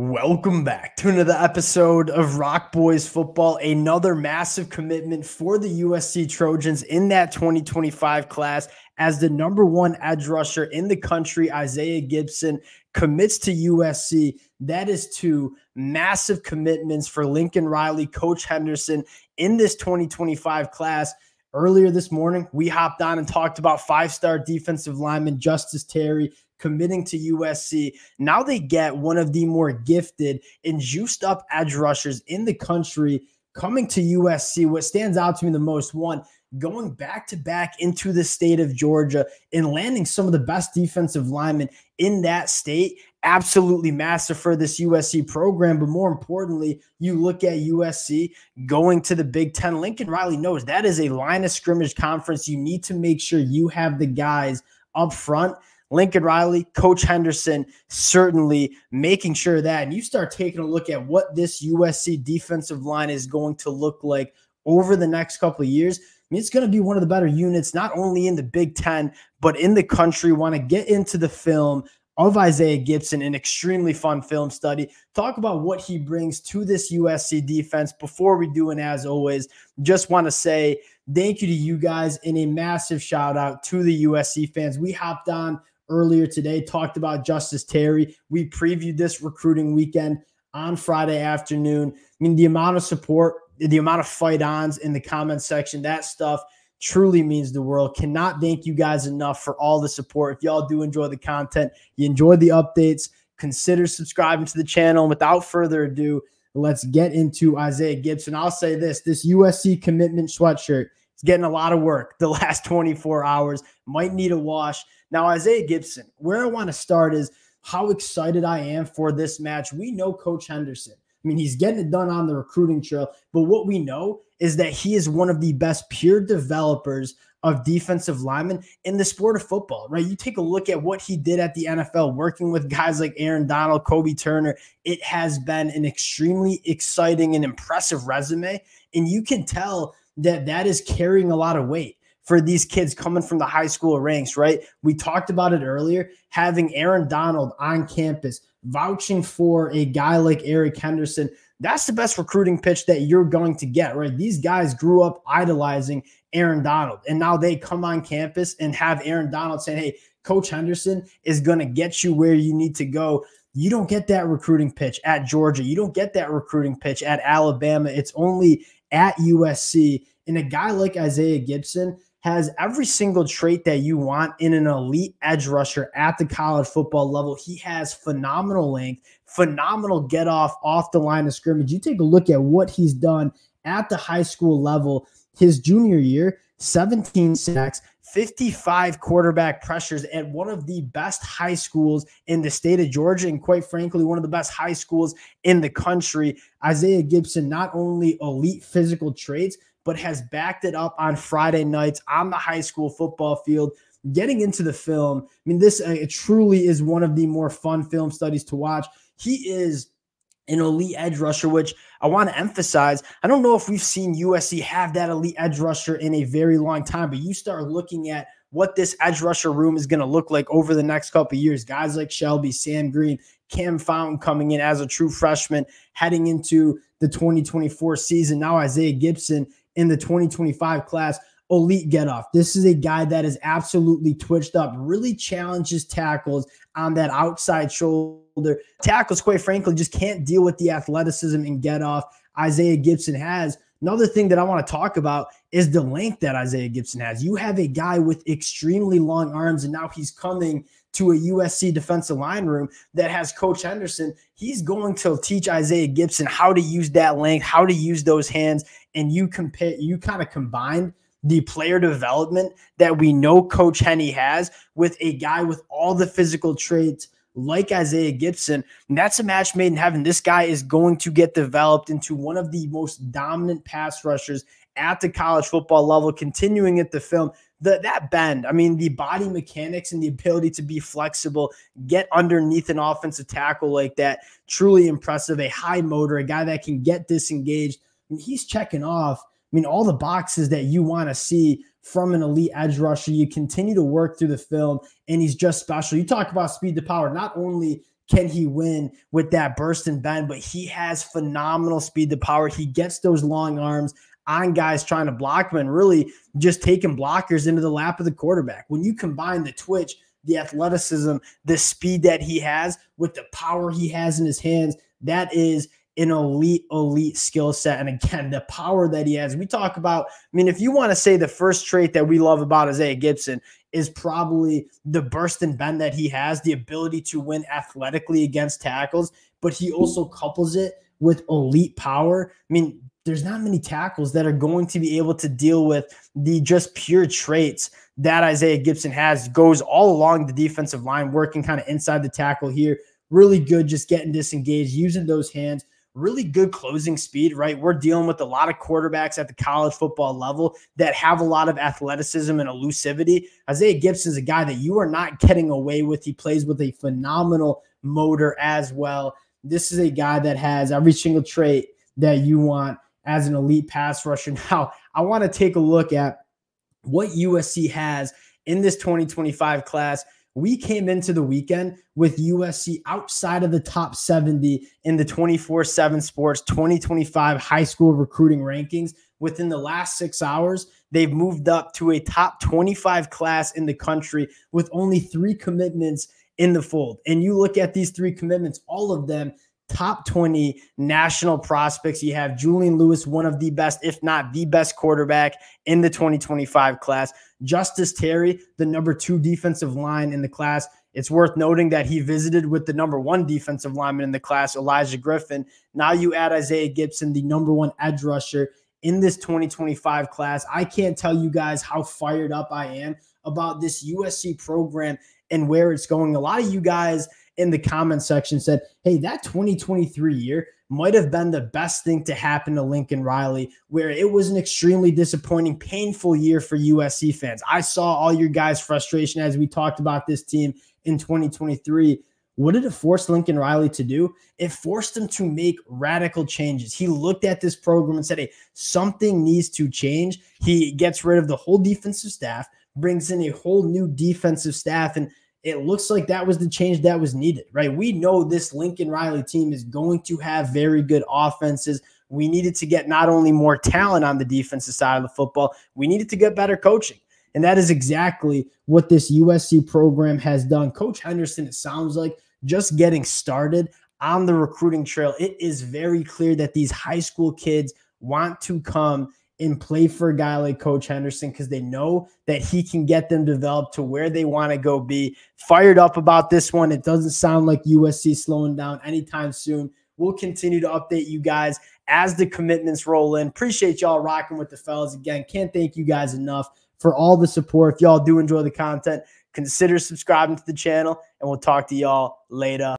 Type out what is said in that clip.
Welcome back to another episode of Rock Boys Football. Another massive commitment for the USC Trojans in that 2025 class as the #1 edge rusher in the country, Isaiah Gibson, commits to USC. That is two massive commitments for Lincoln Riley, Coach Henderson in this 2025 class. Earlier this morning, we hopped on and talked about five-star defensive lineman Justice Terry committing to USC. Now they get one of the more gifted and juiced up edge rushers in the country coming to USC. What stands out to me the most, one, going back-to-back into the state of Georgia and landing some of the best defensive linemen in that state. Absolutely massive for this USC program. But more importantly, you look at USC going to the Big Ten. Lincoln Riley knows that is a line of scrimmage conference. You need to make sure you have the guys up front. Lincoln Riley, Coach Henderson, certainly making sure that. And you start taking a look at what this USC defensive line is going to look like over the next couple of years. I mean, it's going to be one of the better units, not only in the Big Ten, but in the country. Want to get into the film of Isaiah Gibson, an extremely fun film study. Talk about what he brings to this USC defense. Before we do, and as always, just want to say thank you to you guys and a massive shout out to the USC fans. We hopped on earlier today, talked about Justice Terry. We previewed this recruiting weekend on Friday afternoon. I mean, the amount of support, the amount of fight-ons in the comment section, that stuff truly means the world. Cannot thank you guys enough for all the support. If y'all do enjoy the content, you enjoy the updates, consider subscribing to the channel. And without further ado, let's get into Isaiah Gibson. I'll say this USC commitment sweatshirt is getting a lot of work the last 24 hours. Might need a wash. Now, Isaiah Gibson, where I want to start is how excited I am for this match. We know Coach Henderson. I mean, he's getting it done on the recruiting trail, but what we know is that he is one of the best peer developers of defensive linemen in the sport of football, right? You take a look at what he did at the NFL, working with guys like Aaron Donald, Kobe Turner. It has been an extremely exciting and impressive resume, and you can tell that that is carrying a lot of weight for these kids coming from the high school ranks, right? We talked about it earlier, having Aaron Donald on campus, vouching for a guy like Eric Henderson. That's the best recruiting pitch that you're going to get, right? These guys grew up idolizing Aaron Donald, and now they come on campus and have Aaron Donald saying, hey, Coach Henderson is going to get you where you need to go. You don't get that recruiting pitch at Georgia. You don't get that recruiting pitch at Alabama. It's only at USC. And a guy like Isaiah Gibson has every single trait that you want in an elite edge rusher at the college football level. He has phenomenal length, phenomenal get off the line of scrimmage. You take a look at what he's done at the high school level. His junior year, 17 sacks, 55 quarterback pressures at one of the best high schools in the state of Georgia, and quite frankly, one of the best high schools in the country. Isaiah Gibson, not only elite physical traits, but has backed it up on Friday nights on the high school football field. Getting into the film, I mean, this it truly is one of the more fun film studies to watch. He is an elite edge rusher, which I want to emphasize. I don't know if we've seen USC have that elite edge rusher in a very long time, but you start looking at what this edge rusher room is going to look like over the next couple of years. Guys like Shelby, Sam Green, Cam Fountain coming in as a true freshman, heading into the 2024 season. Now Isaiah Gibson in the 2025 class, elite get off. This is a guy that is absolutely twitched up, really challenges tackles on that outside shoulder. Tackles, quite frankly, just can't deal with the athleticism and get off Isaiah Gibson has. Another thing that I want to talk about is the length that Isaiah Gibson has. You have a guy with extremely long arms, and now he's coming to a USC defensive line room that has Coach Henderson. He's going to teach Isaiah Gibson how to use that length, how to use those hands, and you kind of combine the player development that we know Coach Henny has with a guy with all the physical traits like Isaiah Gibson. And that's a match made in heaven. This guy is going to get developed into one of the most dominant pass rushers at the college football level. Continuing at the film, that bend, I mean, the body mechanics and the ability to be flexible, get underneath an offensive tackle like that, truly impressive. A high motor, a guy that can get disengaged. I mean, he's checking off, I mean, all the boxes that you want to see from an elite edge rusher. You continue to work through the film, and he's just special. You talk about speed to power. Not only can he win with that burst and bend, but he has phenomenal speed to power. He gets those long arms on guys trying to block him and really just taking blockers into the lap of the quarterback. When you combine the twitch, the athleticism, the speed that he has with the power he has in his hands, that is an elite skill set. And again, the power that he has. We talk about, I mean, if you want to say the first trait that we love about Isaiah Gibson is probably the burst and bend that he has, the ability to win athletically against tackles, but he also couples it with elite power. I mean, there's not many tackles that are going to be able to deal with the just pure traits that Isaiah Gibson has. Goes all along the defensive line, working kind of inside the tackle here. Really good just getting disengaged, using those hands. Really good closing speed, right? We're dealing with a lot of quarterbacks at the college football level that have a lot of athleticism and elusivity. Isaiah Gibson is a guy that you are not getting away with. He plays with a phenomenal motor as well. This is a guy that has every single trait that you want as an elite pass rusher. Now, I want to take a look at what USC has in this 2025 class. We came into the weekend with USC outside of the top 70 in the 24/7 Sports 2025 high school recruiting rankings. Within the last 6 hours, they've moved up to a top 25 class in the country with only 3 commitments in the fold. And you look at these 3 commitments, all of them top 20 national prospects. You have Julian Lewis, one of the best, if not the best quarterback in the 2025 class. Justice Terry, the number 2 defensive line in the class. It's worth noting that he visited with the number 1 defensive lineman in the class, Elijah Griffin. Now you add Isaiah Gibson, the number 1 edge rusher in this 2025 class. I can't tell you guys how fired up I am about this USC program and where it's going. A lot of you guys in the comment section said, hey, that 2023 year might have been the best thing to happen to Lincoln Riley, where it was an extremely disappointing, painful year for USC fans. I saw all your guys' frustration as we talked about this team in 2023. What did it force Lincoln Riley to do? It forced him to make radical changes. He looked at this program and said, hey, something needs to change. He gets rid of the whole defensive staff, brings in a whole new defensive staff, and it looks like that was the change that was needed, right? We know this Lincoln Riley team is going to have very good offenses. We needed to get not only more talent on the defensive side of the football, we needed to get better coaching. And that is exactly what this USC program has done. Coach Henderson, it sounds like, just getting started on the recruiting trail. It is very clear that these high school kids want to come and play for a guy like Coach Henderson because they know that he can get them developed to where they want to go be. Fired up about this one. It doesn't sound like USC slowing down anytime soon. We'll continue to update you guys as the commitments roll in. Appreciate y'all rocking with the fellas. Again, can't thank you guys enough for all the support. If y'all do enjoy the content, consider subscribing to the channel, and we'll talk to y'all later.